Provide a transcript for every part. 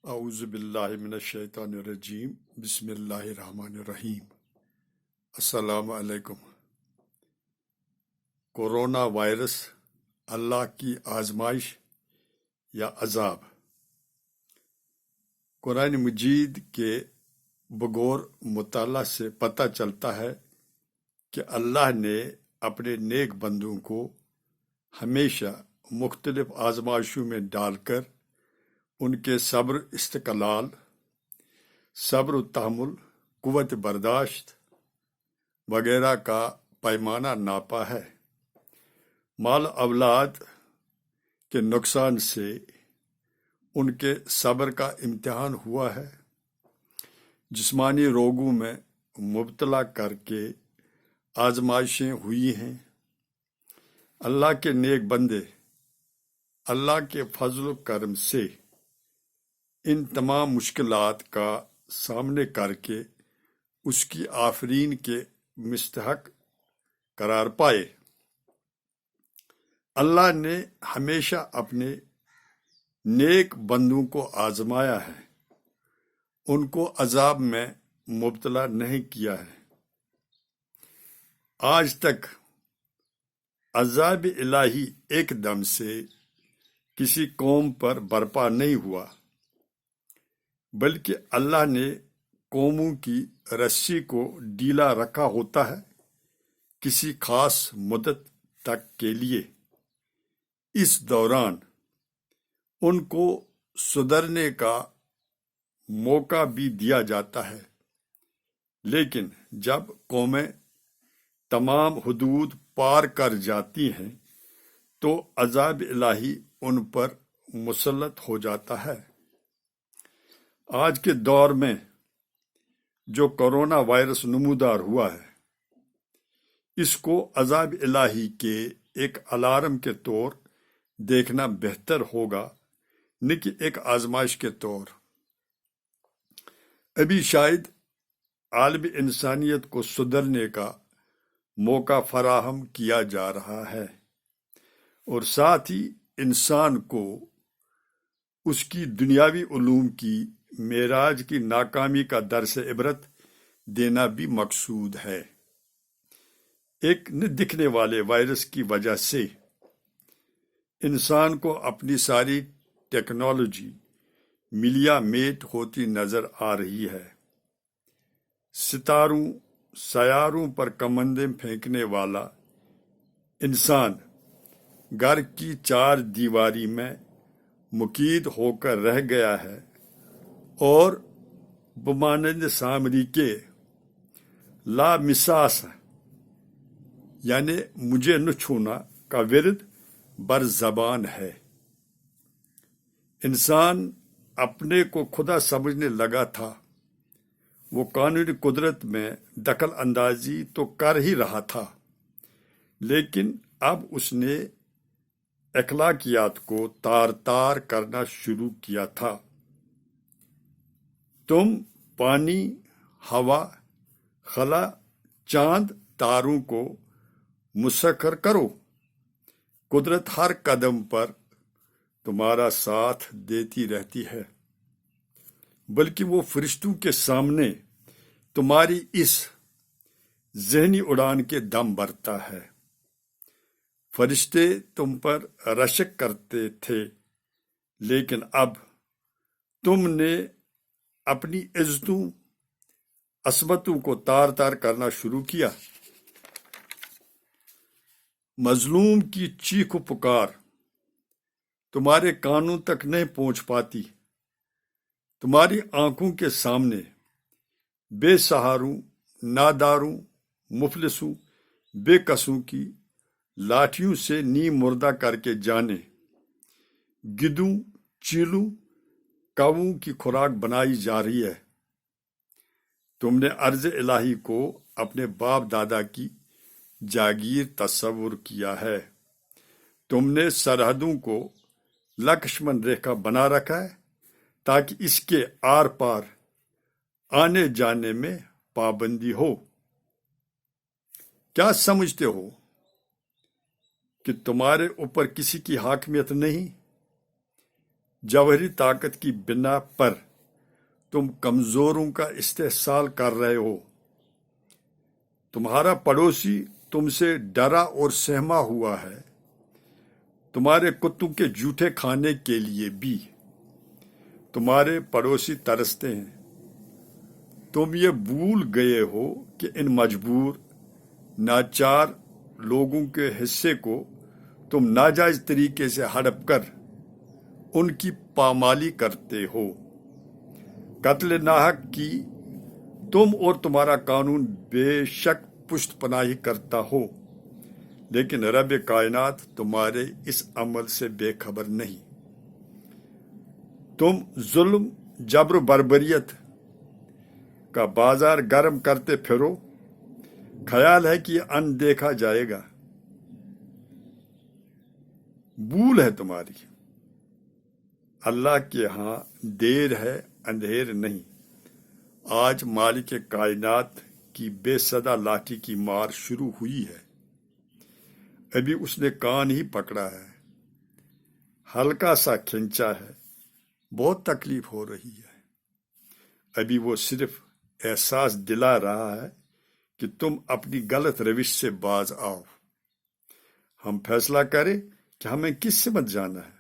اعوذ باللہ من الشیطان الرجیم بسم اللہ الرحمن الرحیم۔ السلام علیکم۔ کورونا وائرس اللہ کی آزمائش یا عذاب؟ قرآن مجید کے بغور مطالعہ سے پتہ چلتا ہے کہ اللہ نے اپنے نیک بندوں کو ہمیشہ مختلف آزمائشوں میں ڈال کر ان کے صبر استقلال، صبر و تحمل، قوت برداشت وغیرہ کا پیمانہ ناپا ہے۔ مال اولاد کے نقصان سے ان کے صبر کا امتحان ہوا ہے۔ جسمانی روگوں میں مبتلا کر کے آزمائشیں ہوئی ہیں۔ اللہ کے نیک بندے اللہ کے فضل و کرم سے ان تمام مشکلات کا سامنے کر کے اس کی آفرین کے مستحق قرار پائے۔ اللہ نے ہمیشہ اپنے نیک بندوں کو آزمایا ہے، ان کو عذاب میں مبتلا نہیں کیا ہے۔ آج تک عذاب الہی ایک دم سے کسی قوم پر برپا نہیں ہوا، بلکہ اللہ نے قوموں کی رسی کو ڈھیلا رکھا ہوتا ہے کسی خاص مدت تک کے لیے۔ اس دوران ان کو سدھرنے کا موقع بھی دیا جاتا ہے، لیکن جب قومیں تمام حدود پار کر جاتی ہیں تو عذاب الہی ان پر مسلط ہو جاتا ہے۔ آج کے دور میں جو کرونا وائرس نمودار ہوا ہے، اس کو عذاب الہی کے ایک الارم کے طور دیکھنا بہتر ہوگا، نہ کہ ایک آزمائش کے طور۔ ابھی شاید عالم انسانیت کو سدھرنے کا موقع فراہم کیا جا رہا ہے، اور ساتھ ہی انسان کو اس کی دنیاوی علوم کی معراج کی ناکامی کا درس عبرت دینا بھی مقصود ہے۔ ایک نہ دکھنے والے وائرس کی وجہ سے انسان کو اپنی ساری ٹیکنالوجی ملیا میٹ ہوتی نظر آ رہی ہے۔ سیاروں پر کمندیں پھینکنے والا انسان گھر کی چار دیواری میں مقید ہو کر رہ گیا ہے، اور بمانند سامری کے لامساس یعنی مجھے نہ چھونا کا ورد بر زبان ہے۔ انسان اپنے کو خدا سمجھنے لگا تھا، وہ قانونی قدرت میں دخل اندازی تو کر ہی رہا تھا، لیکن اب اس نے اخلاقیات کو تار تار کرنا شروع کیا تھا۔ تم پانی، ہوا، خلا، چاند، تاروں کو مسخر کرو، قدرت ہر قدم پر تمہارا ساتھ دیتی رہتی ہے، بلکہ وہ فرشتوں کے سامنے تمہاری اس ذہنی اڑان کے دم بھرتا ہے۔ فرشتے تم پر رشک کرتے تھے، لیکن اب تم نے اپنی عزتوں، عصمتوں کو تار تار کرنا شروع کیا۔ مظلوم کی چیخ و پکار تمہارے کانوں تک نہیں پہنچ پاتی۔ تمہاری آنکھوں کے سامنے بے سہاروں، ناداروں، مفلسوں، بے کسوں کی لاٹھیوں سے نیم مردہ کر کے جانے، گدوں، چیلوں، کووں کی خوراک بنائی جا رہی ہے۔ تم نے عرض الہی کو اپنے باپ دادا کی جاگیر تصور کیا ہے۔ تم نے سرحدوں کو لکشمن ریکھا بنا رکھا ہے تاکہ اس کے آر پار آنے جانے میں پابندی ہو۔ کیا سمجھتے ہو کہ تمہارے اوپر کسی کی حاکمیت نہیں؟ جوہری طاقت کی بنا پر تم کمزوروں کا استحصال کر رہے ہو۔ تمہارا پڑوسی تم سے ڈرا اور سہما ہوا ہے، تمہارے کتوں کے جھوٹے کھانے کے لیے بھی تمہارے پڑوسی ترستے ہیں۔ تم یہ بھول گئے ہو کہ ان مجبور ناچار لوگوں کے حصے کو تم ناجائز طریقے سے ہڑپ کر ان کی پامالی کرتے ہو۔ قتل ناحق کی تم اور تمہارا قانون بے شک پشت پناہی کرتا ہو، لیکن رب کائنات تمہارے اس عمل سے بے خبر نہیں۔ تم ظلم، جبر و بربریت کا بازار گرم کرتے پھرو، خیال ہے کہ یہ اندیکھا جائے گا۔ بھول ہے تمہاری، اللہ کے ہاں دیر ہے اندھیر نہیں۔ آج مالک کائنات کی بے صدا لاٹھی کی مار شروع ہوئی ہے، ابھی اس نے کان ہی پکڑا ہے، ہلکا سا کھینچا ہے، بہت تکلیف ہو رہی ہے۔ ابھی وہ صرف احساس دلا رہا ہے کہ تم اپنی غلط روش سے باز آؤ۔ ہم فیصلہ کریں کہ ہمیں کس سمت جانا ہے۔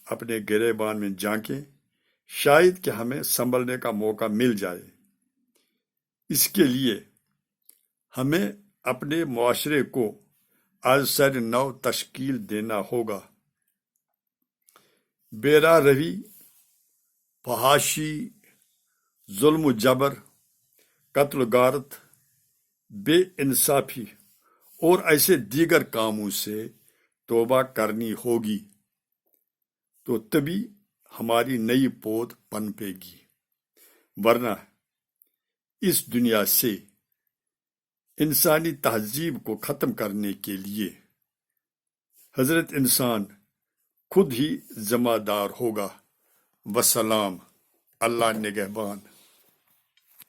اپنے گریبان میں جھانکیں، شاید کہ ہمیں سنبھلنے کا موقع مل جائے۔ اس کے لیے ہمیں اپنے معاشرے کو از سر نو تشکیل دینا ہوگا۔ بے راہ روی، فحاشی، ظلم و جبر، قتل و غارت، بے انصافی اور ایسے دیگر کاموں سے توبہ کرنی ہوگی، تو تبھی ہماری نئی پود پنپے گی، ورنہ اس دنیا سے انسانی تہذیب کو ختم کرنے کے لیے حضرت انسان خود ہی ذمہ دار ہوگا۔ وسلام، اللہ نگہبان۔